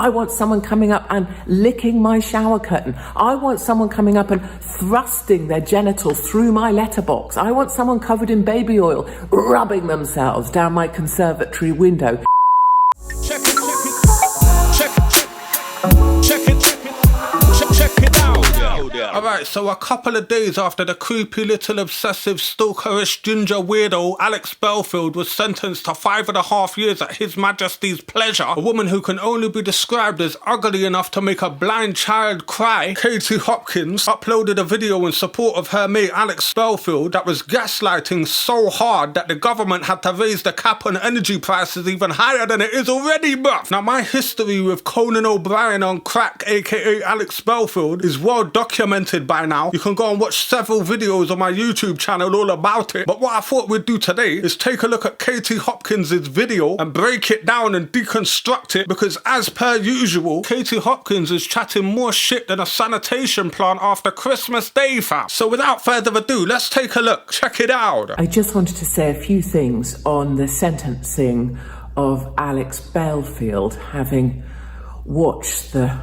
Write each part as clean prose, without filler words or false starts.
I want someone coming up and licking my shower curtain. I want someone coming up and thrusting their genitals through my letterbox. I want someone covered in baby oil rubbing themselves down my conservatory window. Check it out. Alright, so a couple of days after the creepy little obsessive stalkerish ginger weirdo Alex Belfield was sentenced to 5.5 years at His Majesty's pleasure, a woman who can only be described as ugly enough to make a blind child cry, Katie Hopkins, uploaded a video in support of her mate Alex Belfield that was gaslighting so hard that the government had to raise the cap on energy prices even higher than it is already, bruv. Now, my history with Conan O'Brien on crack, aka Alex Belfield, is well documented by now. You can go and watch several videos on my YouTube channel all about it. But what I thought we'd do today is take a look at Katie Hopkins' video and break it down and deconstruct it, because as per usual, Katie Hopkins is chatting more shit than a sanitation plant after Christmas Day, fam. So without further ado, let's take a look. Check it out. I just wanted to say a few things on the sentencing of Alex Belfield, having watched the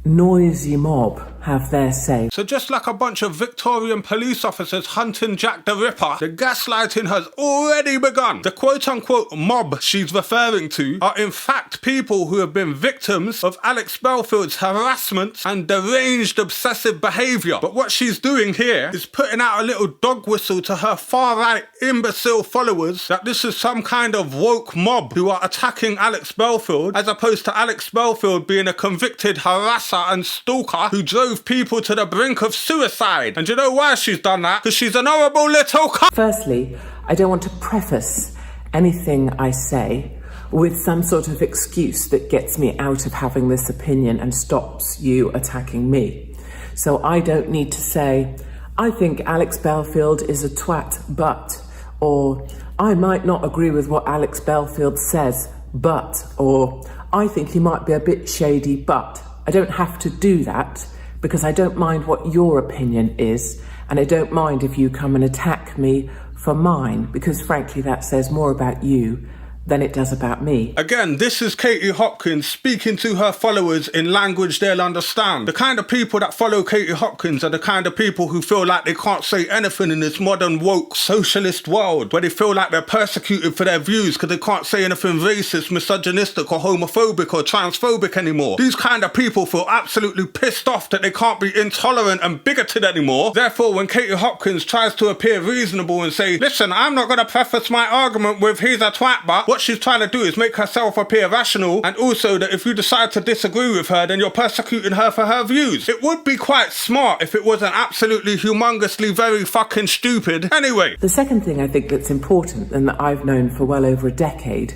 noisy mob have their say. So just like a bunch of Victorian police officers hunting Jack the Ripper, the gaslighting has already begun. The quote-unquote mob she's referring to are in fact people who have been victims of Alex Belfield's harassment and deranged obsessive behaviour. But what she's doing here is putting out a little dog whistle to her far-right imbecile followers that this is some kind of woke mob who are attacking Alex Belfield, as opposed to Alex Belfield being a convicted harasser and stalker who drove people to the brink of suicide. And you know why she's done that? Because she's an horrible little Firstly, I don't want to preface anything I say with some sort of excuse that gets me out of having this opinion and stops you attacking me. So I don't need to say, I think Alex Belfield is a twat, but, or I might not agree with what Alex Belfield says, but, or I think he might be a bit shady, but. I don't have to do that, because I don't mind what your opinion is, and I don't mind if you come and attack me for mine, because frankly that says more about you than it does about me. Again, this is Katie Hopkins speaking to her followers in language they'll understand. The kind of people that follow Katie Hopkins are the kind of people who feel like they can't say anything in this modern woke socialist world, where they feel like they're persecuted for their views because they can't say anything racist, misogynistic or homophobic or transphobic anymore. These kind of people feel absolutely pissed off that they can't be intolerant and bigoted anymore. Therefore, when Katie Hopkins tries to appear reasonable and say, listen, I'm not going to preface my argument with he's a twat, but what she's trying to do is make herself appear rational, and also that if you decide to disagree with her, then you're persecuting her for her views. It would be quite smart if it wasn't absolutely humongously very fucking stupid. Anyway. The second thing I think that's important, and that I've known for well over a decade,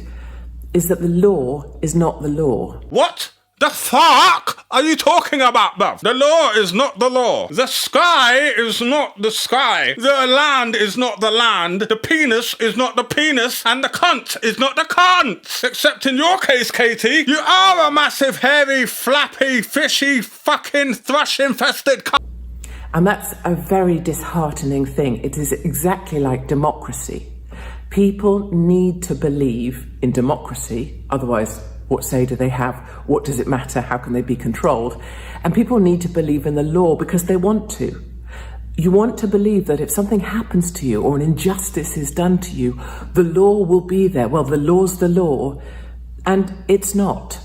is that the law is not the law. What the fuck are you talking about, bruv? The law is not the law. The sky is not the sky. The land is not the land. The penis is not the penis. And the cunt is not the cunt. Except in your case, Katie, you are a massive, hairy, flappy, fishy, fucking thrush-infested cunt. And that's a very disheartening thing. It is exactly like democracy. People need to believe in democracy, otherwise what say do they have? What does it matter? How can they be controlled? And people need to believe in the law because they want to. You want to believe that if something happens to you or an injustice is done to you, the law will be there. Well, the law's the law, and it's not.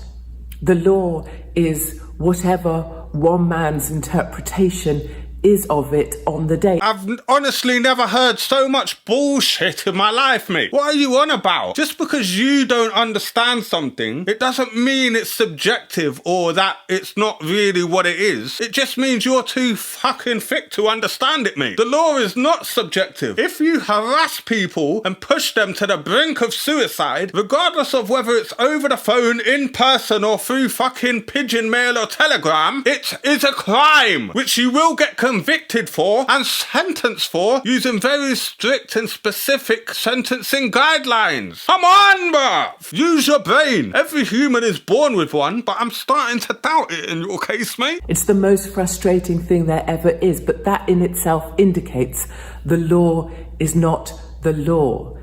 The law is whatever one man's interpretation is of it on the day. I've honestly never heard so much bullshit in my life, mate. What are you on about? Just because you don't understand something, it doesn't mean it's subjective or that it's not really what it is. It just means you're too fucking thick to understand it, mate. The law is not subjective. If you harass people and push them to the brink of suicide, regardless of whether it's over the phone, in person, or through fucking pigeon mail or telegram, it is a crime, which you will get convicted for and sentenced for using very strict and specific sentencing guidelines. Come on, bruv! Use your brain. Every human is born with one, but I'm starting to doubt it in your case, mate. It's the most frustrating thing there ever is, but that in itself indicates the law is not the law.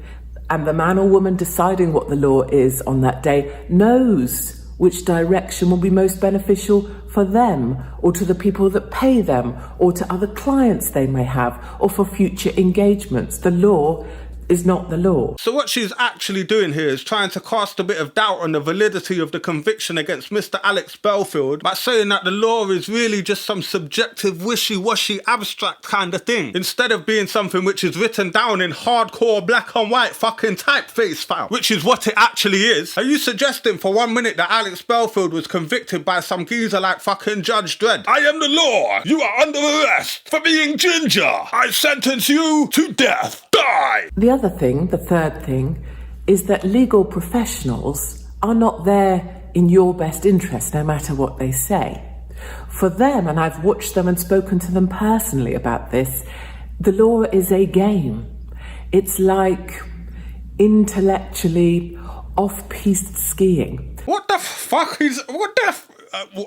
And the man or woman deciding what the law is on that day knows which direction will be most beneficial for them, or to the people that pay them, or to other clients they may have, or for future engagements. The law is not the law. So what she's actually doing here is trying to cast a bit of doubt on the validity of the conviction against Mr. Alex Belfield by saying that the law is really just some subjective, wishy-washy, abstract kind of thing, instead of being something which is written down in hardcore black and white fucking typeface, fam, which is what it actually is. Are you suggesting for 1 minute that Alex Belfield was convicted by some geezer like fucking Judge Dredd? I am the law. You are under arrest for being ginger. I sentence you to death. Die! The other thing, the third thing, is that legal professionals are not there in your best interest, no matter what they say. For them, and I've watched them and spoken to them personally about this, the law is a game. It's like intellectually off-piste skiing. What the fuck is...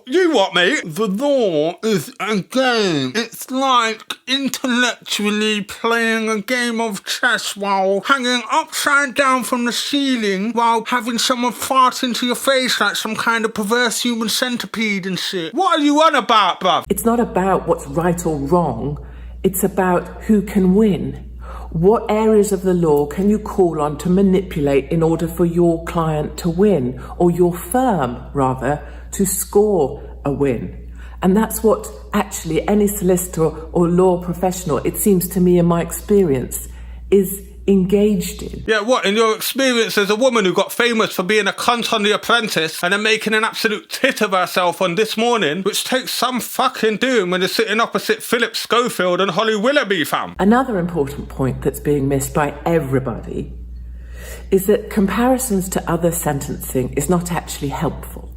you what, mate? The law is a game. It's like intellectually playing a game of chess while hanging upside down from the ceiling while having someone fart into your face like some kind of perverse human centipede and shit. What are you on about, bruv? It's not about what's right or wrong. It's about who can win. What areas of the law can you call on to manipulate in order for your client to win, or your firm, rather, to score a win? And that's what actually any solicitor or law professional, it seems to me in my experience, is engaged in. Yeah, what, in your experience as a woman who got famous for being a cunt on The Apprentice and then making an absolute tit of herself on This Morning, which takes some fucking doing when you're sitting opposite Philip Schofield and Holly Willoughby, fam. Another important point that's being missed by everybody is that comparisons to other sentencing is not actually helpful.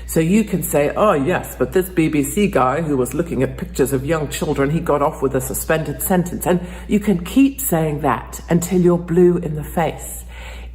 So you can say, oh yes, but this BBC guy who was looking at pictures of young children, he got off with a suspended sentence. And you can keep saying that until you're blue in the face.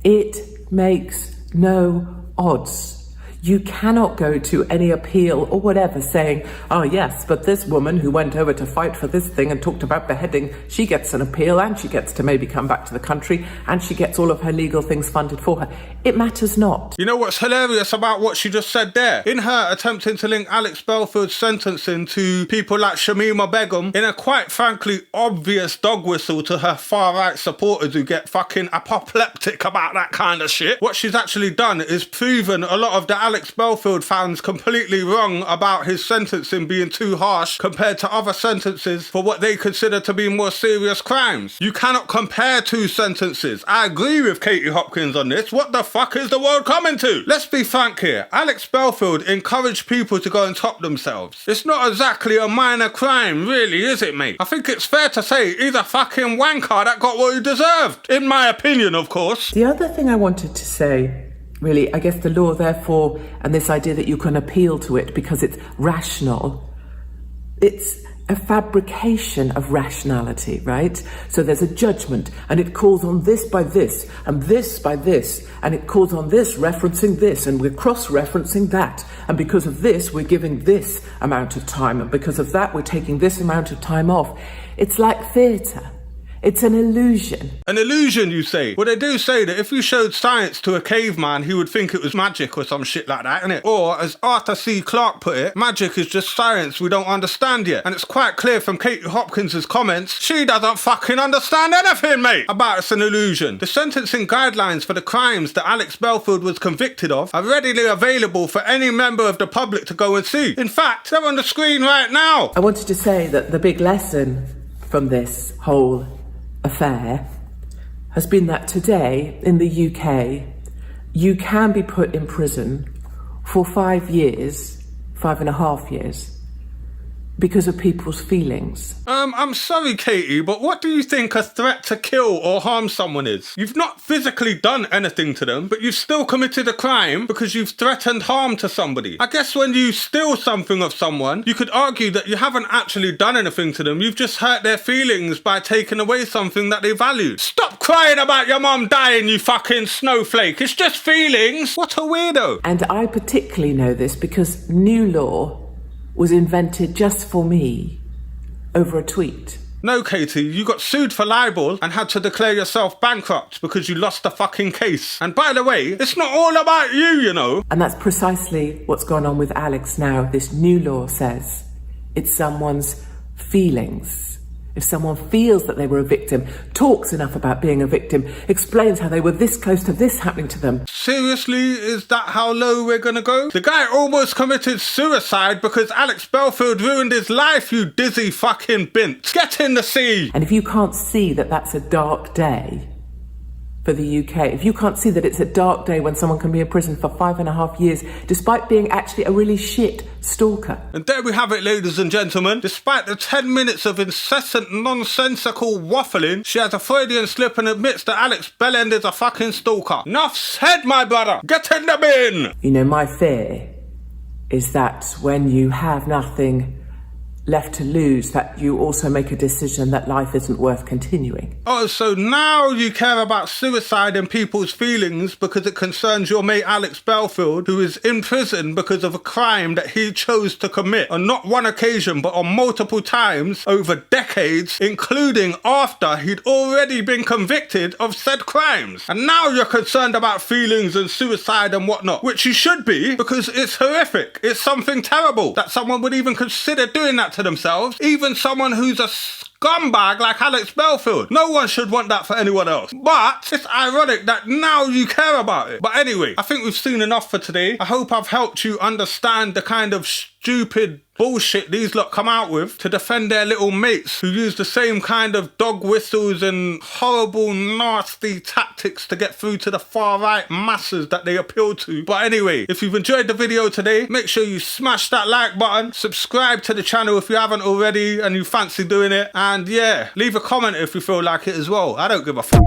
It makes no odds. You cannot go to any appeal or whatever saying, oh yes, but this woman who went over to fight for this thing and talked about beheading, she gets an appeal and she gets to maybe come back to the country and she gets all of her legal things funded for her. It matters not. You know what's hilarious about what she just said there? In her attempting to link Alex Belfield's sentencing to people like Shamima Begum, in a quite frankly obvious dog whistle to her far-right supporters who get fucking apoplectic about that kind of shit, what she's actually done is proven a lot of the Alex Belfield fans completely wrong about his sentencing being too harsh compared to other sentences for what they consider to be more serious crimes. You cannot compare two sentences. I agree with Katie Hopkins on this. What the fuck is the world coming to? Let's be frank here. Alex Belfield encouraged people to go and top themselves. It's not exactly a minor crime, really, is it, mate? I think it's fair to say he's a fucking wanker that got what he deserved. In my opinion, of course. The other thing I wanted to say, really, I guess the law, therefore, and this idea that you can appeal to it because it's rational, it's a fabrication of rationality, right? So there's a judgment, and it calls on this by this, and this by this, and it calls on this referencing this, and we're cross-referencing that, and because of this, we're giving this amount of time, and because of that, we're taking this amount of time off. It's like theatre. It's an illusion. An illusion, you say? Well, they do say that if you showed science to a caveman, he would think it was magic or some shit like that, innit? Or, as Arthur C. Clarke put it, magic is just science we don't understand yet. And it's quite clear from Katie Hopkins' comments, she doesn't fucking understand anything, mate, about it's an illusion. The sentencing guidelines for the crimes that Alex Belfield was convicted of are readily available for any member of the public to go and see. In fact, they're on the screen right now. I wanted to say that the big lesson from this whole affair has been that today in the UK you can be put in prison for 5 years, 5.5 years, because of people's feelings. I'm sorry, Katie, but what do you think a threat to kill or harm someone is? You've not physically done anything to them, but you've still committed a crime because you've threatened harm to somebody. I guess when you steal something of someone, you could argue that you haven't actually done anything to them. You've just hurt their feelings by taking away something that they valued. Stop crying about your mum dying, you fucking snowflake. It's just feelings. What a weirdo. And I particularly know this because new law was invented just for me over a tweet. No, Katie, you got sued for libel and had to declare yourself bankrupt because you lost the fucking case. And by the way, it's not all about you, you know. And that's precisely what's gone on with Alex now. This new law says it's someone's feelings. If someone feels that they were a victim, talks enough about being a victim, explains how they were this close to this happening to them. Seriously, is that how low we're gonna go? The guy almost committed suicide because Alex Belfield ruined his life, you dizzy fucking bint. Get in the sea! And if you can't see that that's a dark day for the UK, if you can't see that it's a dark day when someone can be in prison for 5.5 years, despite being actually a really shit stalker. And there we have it, ladies and gentlemen. Despite the 10 minutes of incessant nonsensical waffling, she has a Freudian slip and admits that Alex Belfield is a fucking stalker. Enough said, my brother. Get in the bin! You know, my fear is that when you have nothing left to lose, that you also make a decision that life isn't worth continuing. Oh, so now you care about suicide and people's feelings because it concerns your mate Alex Belfield, who is in prison because of a crime that he chose to commit on not one occasion but on multiple times over decades, including after he'd already been convicted of said crimes. And now you're concerned about feelings and suicide and whatnot, which you should be, because it's horrific. It's something terrible that someone would even consider doing that to themselves, even someone who's a scumbag like Alex Belfield. No one should want that for anyone else. But it's ironic that now you care about it. But anyway, I think we've seen enough for today. I hope I've helped you understand the kind of stupid bullshit these lot come out with to defend their little mates who use the same kind of dog whistles and horrible, nasty tactics to get through to the far-right masses that they appeal to. But anyway, if you've enjoyed the video today, make sure you smash that like button, subscribe to the channel if you haven't already and you fancy doing it, and yeah, leave a comment if you feel like it as well. I don't give a fuck.